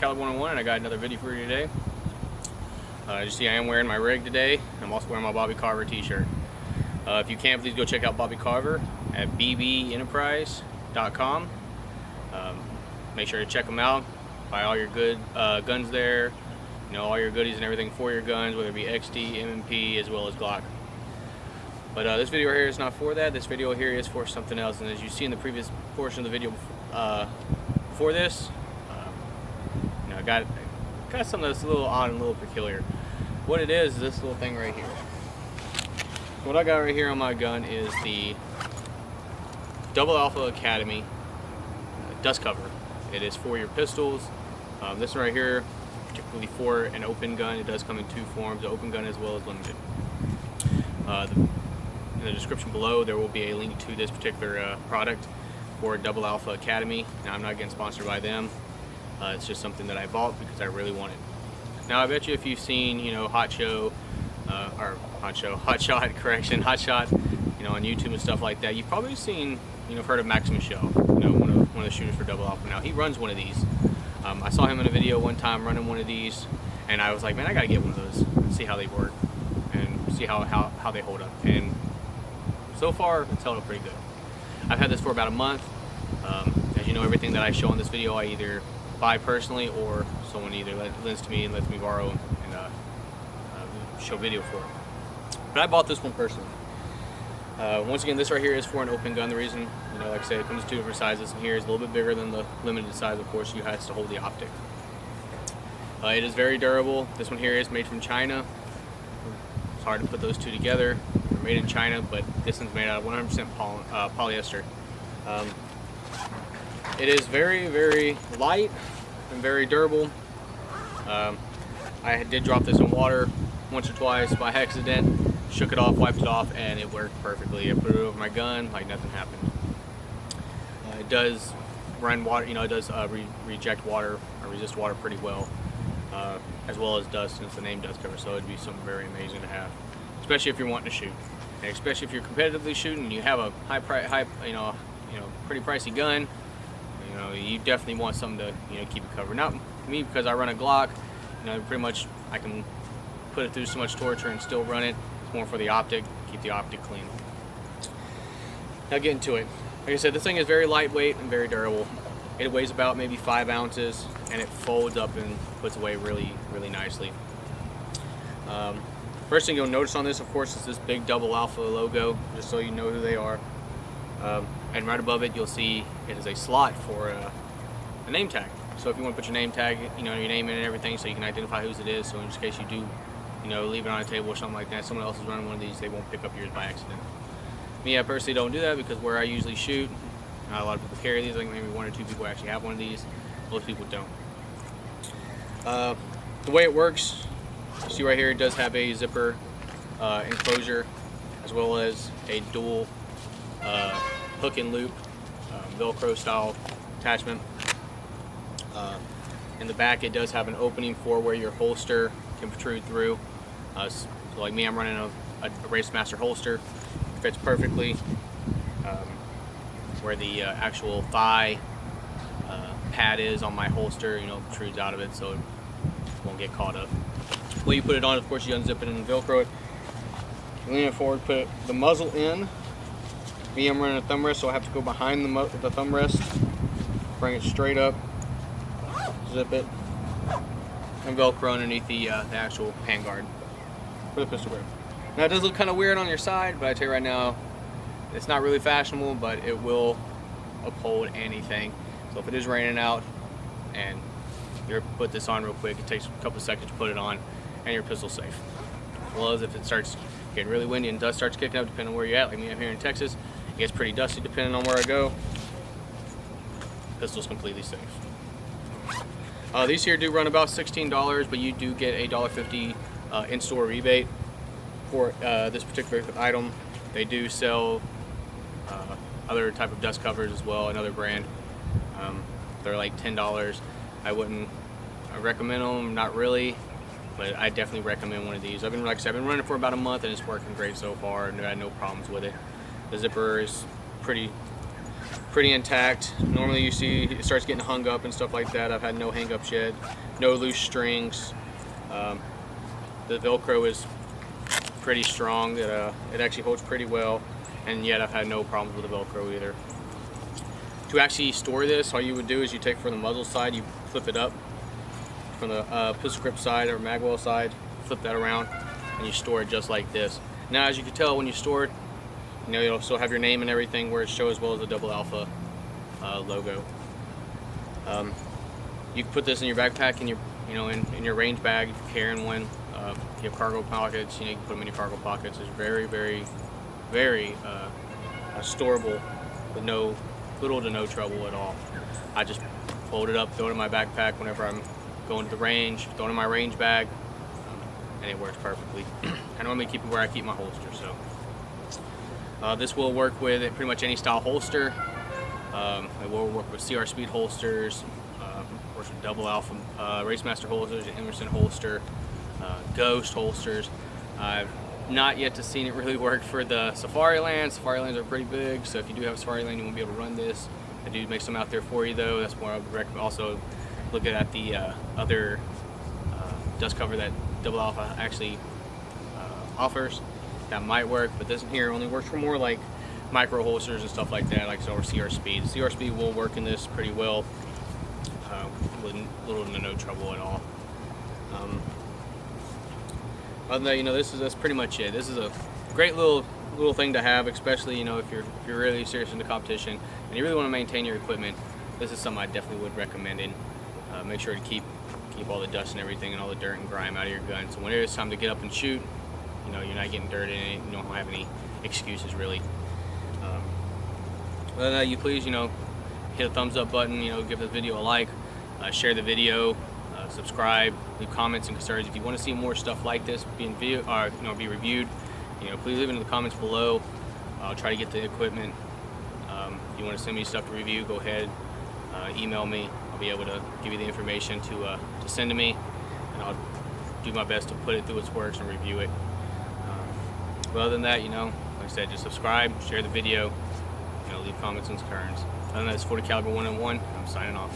Caliber 101, and I got another video for you today. As you see, I am wearing my rig today. I'm also wearing my Bobby Carver t-shirt. If you can, please go check out Bobby Carver at bbenterprise.com. Make sure to check them out. Buy all your good guns there. You know, all your goodies and everything for your guns, whether it be XD, M&P, as well as Glock. But this video here is not for that. This video here is for something else. And as you see in the previous portion of the video before this, you know, I got something that's a little odd and a little peculiar. What it is this little thing right here. What I got right here on my gun is the Double Alpha Academy dust cover. It is for your pistols. This one right here, particularly for an open gun, it does come in two forms, the open gun as well as limited. In the description below, there will be a link to this particular product for Double Alpha Academy. Now, I'm not getting sponsored by them. It's just something that I bought because I really wanted. Now, I bet you if you've seen, you know, Hot Shot, you know, on YouTube and stuff like that, you've probably seen, you know, heard of Max Michelle, you know, one of the shooters for Double Alpha. Now, he runs one of these. I saw him in a video one time running one of these, and I was like, man, I gotta get one of those and see how they work and see how they hold up. And so far, it's held up pretty good. I've had this for about a month. As you know, everything that I show in this video, I either buy personally or someone either lends to me and lets me borrow and show video for it. But I bought this one personally. Once again, this right here is for an open gun. The reason, you know, like I said, it comes in two different sizes, and here is a little bit bigger than the limited size. Of course, you has to hold the optic. It is very durable. This one here is made from China. It's hard to put those two together. They're made in China, but this one's made out of 100% polyester. It is very, very light and very durable. I did drop this in water once or twice by accident. Shook it off, wiped it off, and it worked perfectly. I put it over my gun like nothing happened. It does run water, you know, it does reject water or resist water pretty well, as well as dust, since the name dust cover. So it'd be something very amazing to have, especially if you're wanting to shoot, and especially if you're competitively shooting and you have a pretty pricey gun. You know, you definitely want something to, you know, keep it covered. Not me, because I run a Glock. You know, pretty much I can put it through so much torture and still run it. More for the optic, keep the optic clean. Now getting to it. Like I said, this thing is very lightweight and very durable. It weighs about maybe 5 ounces, and it folds up and puts away really, really nicely. First thing you'll notice on this, of course, is this big Double Alpha logo, just so you know who they are. And right above it, you'll see it is a slot for a name tag. So if you want to put your name tag, you know, your name in and everything, so you can identify whose it is. So in just case you do, you know, leave it on a table or something like that, someone else is running one of these, they won't pick up yours by accident. Me, I personally don't do that, because where I usually shoot, not a lot of people carry these. Like maybe 1 or 2 people actually have one of these. Most people don't. The way it works, you see right here, it does have a zipper enclosure, as well as a dual hook and loop Velcro style attachment. In the back, it does have an opening for where your holster can protrude through. So like me, I'm running a Racemaster holster. It fits perfectly. Where the actual thigh pad is on my holster, you know, protrudes out of it, so it won't get caught up. When you put it on, of course, you unzip it and Velcro it. Lean it forward, put the muzzle in. Me, I'm running a thumb rest, so I have to go behind the thumb rest, bring it straight up, zip it, and Velcro underneath the actual handguard for the pistol grip. Now, it does look kind of weird on your side, but I tell you right now, it's not really fashionable, but it will uphold anything. So if it is raining out and you put this on real quick, it takes a couple seconds to put it on, and your pistol's safe. As well as if it starts getting really windy and dust starts kicking up, depending on where you're at. Like me, I'm here in Texas. It gets pretty dusty depending on where I go. Pistol's completely safe. These here do run about $16, but you do get a $1.50 in-store rebate for this particular item. They do sell other type of dust covers as well, another brand. They're like $10. I wouldn't recommend them, not really, but I definitely recommend one of these. Like I said, I've been running for about a month, and it's working great so far, and I had no problems with it. The zipper is pretty pretty intact. Normally you see it starts getting hung up and stuff like that. I've had no hang-ups yet, no loose strings. The Velcro is pretty strong, that it actually holds pretty well, and yet I've had no problems with the Velcro either. To actually store this, all you would do is you take from the muzzle side, you flip it up from the pistol grip side or magwell side, flip that around, and you store it just like this. Now, as you can tell, when you store it, you know, you'll still have your name and everything where it shows, as well as the Double Alpha logo. You can put this in your backpack, in your, you know, in your range bag if you're carrying one. If you have cargo pockets, you know, you can put them in your cargo pockets. It's very, very, very storable with little to no trouble at all. I just fold it up, throw it in my backpack whenever I'm going to the range, throw it in my range bag, and it works perfectly. I normally keep it where I keep my holster, so. This will work with pretty much any style holster. It will work with CR Speed holsters, works with Double Alpha Racemaster holsters, and Emerson holster, Ghost holsters. I've not yet seen it really work for the Safari Lands. Safari Lands are pretty big, so if you do have a Safari Land, you won't be able to run this. I do make some out there for you, though. That's more I would recommend. Also, look at the other dust cover that Double Alpha actually offers. That might work, but this here only works for more like micro holsters and stuff like that, like so, or CR Speed. CR Speed will work in this pretty well, with little to no trouble at all. Other than that, you know, that's pretty much it. This is a great little thing to have, especially, you know, if you're really serious in the competition and you really want to maintain your equipment. This is something I definitely would recommend. Make sure to keep all the dust and everything and all the dirt and grime out of your gun. So when it's time to get up and shoot, you know, you're not getting dirt in it. You don't have any excuses really. Other than that, you please, you know, hit a thumbs up button. You know, give the video a like, share the video. Subscribe, leave comments and concerns. If you want to see more stuff like this being be reviewed, you know, please leave it in the comments below. I'll try to get the equipment. If you want to send me stuff to review, go ahead, email me. I'll be able to give you the information to send to me, and I'll do my best to put it through its works and review it. But other than that, you know, like I said, just subscribe, share the video, you know, leave comments and concerns. Other than that, it's 40 caliber 1-on-1. I'm signing off.